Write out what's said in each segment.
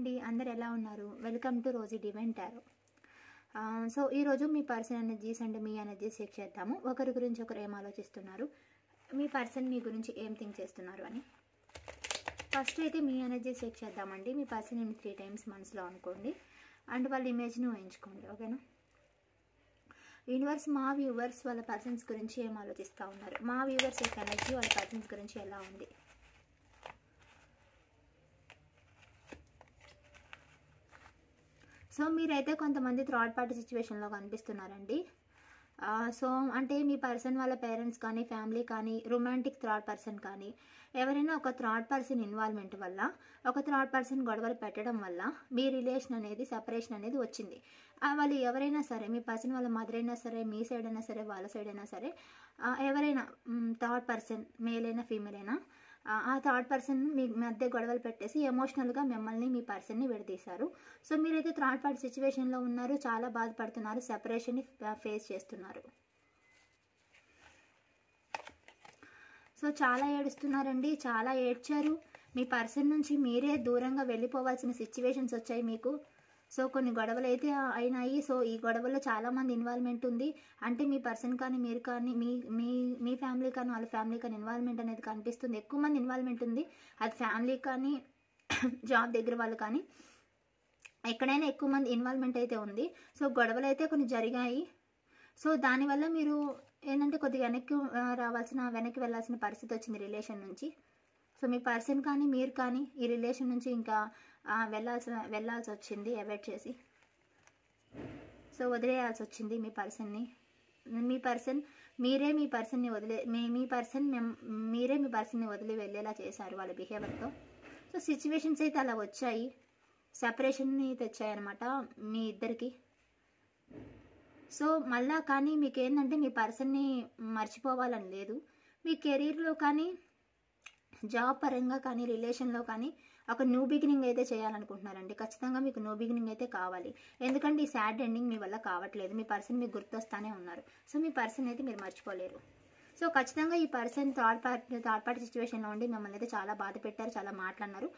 అండి, అందరు ఎలా ఉన్నారు? Welcome to Rosy divine tarot. So ఈరోజు మీ పర్సన్ ఎనర్జీస్ అండ్ మీ ఎనర్జీస్ చెక్ చేద్దాము. ఒకరి గురించి ఒకరు ఏం ఆలోచిస్తున్నారు, మీ పర్సన్ మీ గురించి ఏం థింక్ చేస్తున్నారు అని. ఫస్ట్ అయితే మీ ఎనర్జీస్ చెక్ చేద్దామండి. మీ పర్సన్ 3 టైమ్స్ మనసులో అనుకోండి అండ్ వాళ్ళ ఇమేజ్ని ఊహించుకోండి. ఓకేనా? యూనివర్స్, మా వ్యూవర్స్ వాళ్ళ పర్సన్స్ గురించి ఏం ఆలోచిస్తూ ఉన్నారు, మా వ్యూవర్స్ యొక్క ఎనర్జీ వాళ్ళ పర్సన్స్ గురించి ఎలా ఉంది. సో మీరైతే కొంతమంది థర్డ్ పార్టీ సిచ్యువేషన్లో కనిపిస్తున్నారండి. సో అంటే మీ పర్సన్ వాళ్ళ పేరెంట్స్ కానీ, ఫ్యామిలీ కానీ, రొమాంటిక్ థర్డ్ పర్సన్ కానీ, ఎవరైనా ఒక థర్డ్ పర్సన్ ఇన్వాల్వ్మెంట్ వల్ల, ఒక థర్డ్ పర్సన్ గొడవలు పెట్టడం వల్ల మీ రిలేషన్ అనేది, సెపరేషన్ అనేది వచ్చింది. వాళ్ళు ఎవరైనా సరే, మీ పర్సన్ వాళ్ళ మదర్ అయినా సరే, మీ సైడ్ అయినా సరే, వాళ్ళ సైడ్ అయినా సరే, ఎవరైనా థర్డ్ పర్సన్ మేల్ అయినా ఫీమేల్ అయినా, ఆ థర్డ్ పర్సన్ మీ మధ్య గొడవలు పెట్టేసి ఎమోషనల్గా మిమ్మల్ని, మీ పర్సన్ని విడదీశారు. సో మీరైతే థర్డ్ పార్టీ సిచ్యువేషన్లో ఉన్నారు, చాలా బాధపడుతున్నారు, సెపరేషన్ని ఫేస్ చేస్తున్నారు. సో చాలా ఏడుస్తున్నారండి, చాలా ఏడ్చారు. మీ పర్సన్ నుంచి మీరే దూరంగా వెళ్ళిపోవాల్సిన సిచ్యువేషన్స్ వచ్చాయి మీకు. సో కొన్ని గొడవలు అయితే అయినాయి. సో ఈ గొడవల్లో చాలామంది ఇన్వాల్వ్మెంట్ ఉంది. అంటే మీ పర్సన్ కానీ, మీరు కానీ, మీ ఫ్యామిలీ కానీ, వాళ్ళ ఫ్యామిలీ కానీ ఇన్వాల్వ్మెంట్ అనేది కనిపిస్తుంది. ఎక్కువ మంది ఇన్వాల్వ్మెంట్ ఉంది. అది ఫ్యామిలీ కానీ, జాబ్ దగ్గర వాళ్ళు కానీ, ఎక్కడైనా ఎక్కువ మంది ఇన్వాల్వ్మెంట్ అయితే ఉంది. సో గొడవలు అయితే కొన్ని జరిగాయి. సో దానివల్ల మీరు ఏంటంటే కొద్దిగా వెనక్కి వెళ్ళాల్సిన పరిస్థితి వచ్చింది రిలేషన్ నుంచి. సో మీ పర్సన్ కానీ, మీరు కానీ ఈ రిలేషన్ నుంచి ఇంకా వెళ్ళాల్సి వచ్చింది, అవాయిడ్ చేసి. సో వదిలేయాల్సి వచ్చింది మీ పర్సన్ని. మీ పర్సన్ మీరే మీ పర్సన్ని వదిలి వెళ్ళేలా చేశారు వాళ్ళ బిహేవియర్తో. సో సిచ్యువేషన్స్ అయితే అలా వచ్చాయి, సెపరేషన్ని తెచ్చాయన్నమాట మీ ఇద్దరికి. సో మళ్ళా కానీ మీకు ఏంటంటే మీ పర్సన్ని మర్చిపోవాలని లేదు. మీ కెరీర్లో కానీ, జాబ్ పరంగా కానీ, రిలేషన్లో కానీ ఒక న్యూ బిగినింగ్ అయితే చేయాలనుకుంటున్నారండి. ఖచ్చితంగా మీకు న్యూ బిగినింగ్ అయితే కావాలి. ఎందుకంటే ఈ సాడ్ ఎండింగ్ మీ వల్ల కావట్లేదు. మీ పర్సన్ మీకు గుర్తొస్తానే ఉన్నారు. సో మీ పర్సన్ అయితే మీరు మర్చిపోలేరు. సో ఖచ్చితంగా ఈ పర్సన్ థర్డ్ పార్టీ సిచ్యువేషన్లో ఉండి మిమ్మల్ని అయితే చాలా బాధ పెట్టారు, చాలా మాట్లాడినారు.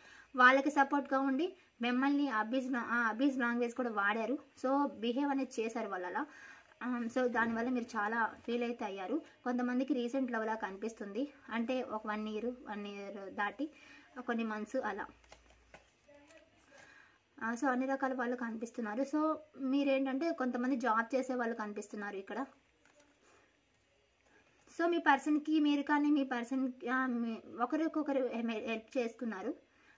వాళ్ళకి సపోర్ట్గా ఉండి మిమ్మల్ని అబ్యూజ్ లాంగ్వేజ్ కూడా వాడారు. సో బిహేవ్ అనేది చేశారు వాళ్ళలా. సో దానివల్ల మీరు చాలా ఫీల్ అయితే అయ్యారు. కొంతమందికి రీసెంట్ లవ్ లా కనిపిస్తుంది. అంటే ఒక 1 ఇయర్ దాటి కొన్ని మంత్స్ అలా. సో అన్ని రకాల వాళ్ళు కనిపిస్తున్నారు. సో మీరేంటంటే కొంతమంది జాబ్ చేసే వాళ్ళు కనిపిస్తున్నారు ఇక్కడ. సో మీ పర్సన్కి మీరు కానీ, మీ పర్సన్ ఒకరికొకరు హెల్ప్ చేసుకున్నారు.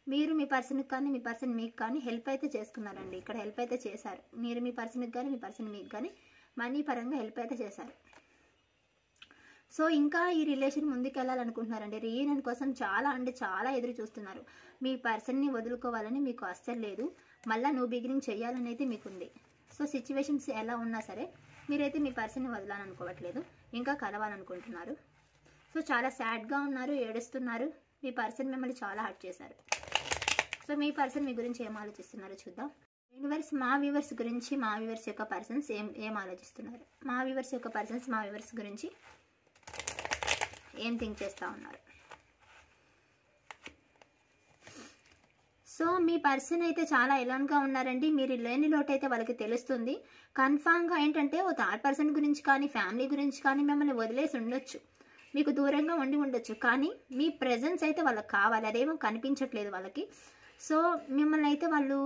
మీరు మీ పర్సన్కి కానీ, మీ పర్సన్ మీకు కానీ హెల్ప్ అయితే చేసుకున్నారండి. ఇక్కడ హెల్ప్ అయితే చేశారు. మీరు మీ పర్సన్కి కానీ, మీ పర్సన్ మీకు కానీ మనీ పరంగా హెల్ప్ అయితే చేశారు. సో ఇంకా ఈ రిలేషన్ ముందుకు వెళ్ళాలనుకుంటున్నారండి. రీయూనియన్ కోసం చాలా ఎదురు చూస్తున్నారు. మీ పర్సన్ని వదులుకోవాలని మీకు అస్సలు లేదు. మళ్ళీ న్యూ బిగినింగ్ చేయాలని అయితే మీకుంది. సో సిచ్యువేషన్స్ ఎలా ఉన్నా సరే మీరైతే మీ పర్సన్ని వదలాలనుకోవట్లేదు, ఇంకా కలవాలనుకుంటున్నారు. సో చాలా సాడ్గా ఉన్నారు, ఏడుస్తున్నారు. మీ పర్సన్ మిమ్మల్ని చాలా హర్ట్ చేశారు. సో మీ పర్సన్ మీ గురించి ఏం ఆలోచిస్తున్నారో చూద్దాం. యూనివర్స్, మా వ్యూవర్స్ గురించి, మా వ్యూవర్స్ యొక్క పర్సన్స్ ఏం ఆలోచిస్తున్నారు, మా వ్యూవర్స్ యొక్క పర్సన్స్ మా వ్యూవర్స్ గురించి ఏం థింక్ చేస్తూ ఉన్నారు. సో మీ పర్సన్ అయితే చాలా ఎలాన్గా ఉన్నారండి. మీరు లేని లోటు అయితే వాళ్ళకి తెలుస్తుంది. కన్ఫామ్గా ఏంటంటే ఓ థర్డ్ పర్సన్ గురించి కానీ, ఫ్యామిలీ గురించి కానీ మిమ్మల్ని వదిలేసి ఉండొచ్చు, మీకు దూరంగా ఉండి ఉండొచ్చు. కానీ మీ ప్రెజెన్స్ అయితే వాళ్ళకి కావాలి. అదేమో కనిపించట్లేదు వాళ్ళకి. సో మిమ్మల్ని అయితే వాళ్ళు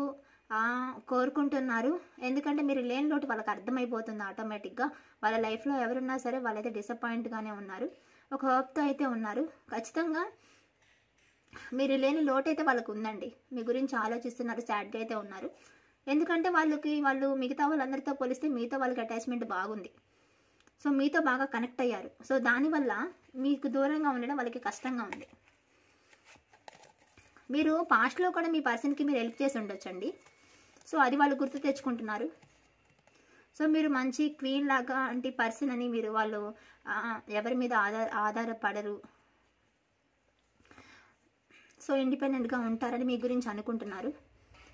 కోరుకుంటున్నారు. ఎందుకంటే మీరు లేని లోటు వాళ్ళకి అర్థమైపోతుంది ఆటోమేటిక్గా. వాళ్ళ లైఫ్లో ఎవరున్నా సరే వాళ్ళైతే డిసప్పాయింట్గానే ఉన్నారు, ఒక హోప్తో అయితే ఉన్నారు. ఖచ్చితంగా మీరు లేని లోటు అయితే వాళ్ళకు ఉందండి. మీ గురించి ఆలోచిస్తున్నారు, సాడ్గా అయితే ఉన్నారు. ఎందుకంటే వాళ్ళు మిగతా వాళ్ళందరితో పోలిస్తే మీతో వాళ్ళకి అటాచ్మెంట్ బాగుంది. సో మీతో బాగా కనెక్ట్ అయ్యారు. సో దానివల్ల మీకు దూరంగా ఉండడం వాళ్ళకి కష్టంగా ఉంది. మీరు పాస్ట్లో కూడా మీ పర్సన్కి మీరు హెల్ప్ చేసి ఉండొచ్చండి. సో అది వాళ్ళు గుర్తు తెచ్చుకుంటున్నారు. సో మీరు మంచి క్వీన్ లాగా అంటే పర్సన్ అని వాళ్ళు ఎవరి మీద ఆధారపడరు. సో ఇండిపెండెంట్గా ఉంటారని మీ గురించి అనుకుంటున్నారు.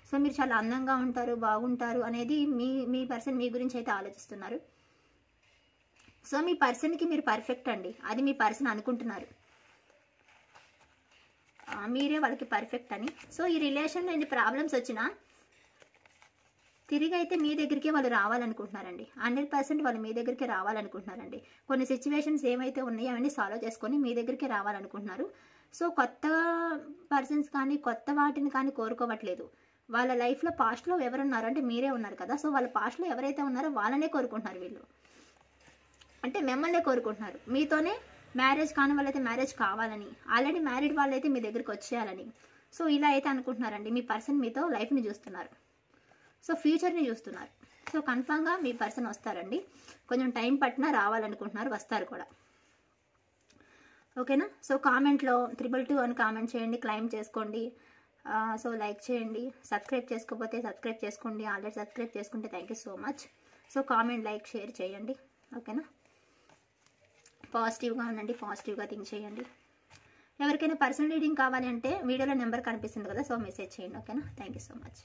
సో మీరు చాలా అందంగా ఉంటారు, బాగుంటారు అనేది మీ పర్సన్ మీ గురించి అయితే ఆలోచిస్తున్నారు. సో మీ పర్సన్కి మీరు పర్ఫెక్ట్ అండి, అది మీ పర్సన్ అనుకుంటున్నారు. మీరే వాళ్ళకి పర్ఫెక్ట్ అని. సో ఈ రిలేషన్లో ఎన్ని ప్రాబ్లమ్స్ వచ్చినా తిరిగి అయితే మీ దగ్గరికి వాళ్ళు రావాలనుకుంటున్నారండి. 100% వాళ్ళు మీ దగ్గరికి రావాలనుకుంటున్నారండి. కొన్ని సిచ్యువేషన్స్ ఏమైతే ఉన్నాయో అవన్నీ సాల్వ్ చేసుకొని మీ దగ్గరికి రావాలనుకుంటున్నారు. సో కొత్త పర్సన్స్ కానీ కొత్త వాటిని కానీ కోరుకోవట్లేదు. వాళ్ళ లైఫ్లో పాస్ట్లో ఎవరున్నారు అంటే మీరే ఉన్నారు కదా. సో వాళ్ళ పాస్ట్లో ఎవరైతే ఉన్నారో వాళ్ళనే కోరుకుంటున్నారు వీళ్ళు. అంటే మిమ్మల్నే కోరుకుంటున్నారు. మీతోనే మ్యారేజ్ కాని వాళ్ళైతే మ్యారేజ్ కావాలని, ఆల్రెడీ మ్యారీడ్ వాళ్ళైతే మీ దగ్గరికి వచ్చేయాలని. సో ఇలా అయితే అనుకుంటున్నారండి. మీ పర్సన్ మీతో లైఫ్ని చూస్తున్నారు. సో ఫ్యూచర్ని చూస్తున్నారు. సో కన్ఫామ్గా మీ పర్సన్ వస్తారండి. కొంచెం టైం పట్టినా రావాలనుకుంటున్నారు, వస్తారు కూడా. ఓకేనా. సో కామెంట్లో 222 అని కామెంట్ చేయండి, క్లైమ్ చేసుకోండి. సో లైక్ చేయండి. సబ్స్క్రైబ్ చేసుకోకపోతే సబ్స్క్రైబ్ చేసుకోండి. ఆల్రెడీ సబ్స్క్రైబ్ చేసుకుంటే thank you so much. So comment, like, share చేయండి. ఓకేనా. పాజిటివ్గా ఉండండి, పాజిటివ్గా థింక్ చేయండి. ఎవరికైనా పర్సనల్ రీడింగ్ కావాలి అంటే వీడియోలో నెంబర్ కనిపిస్తుంది కదా, సో మెసేజ్ చేయండి. ఓకేనా. Thank you so much.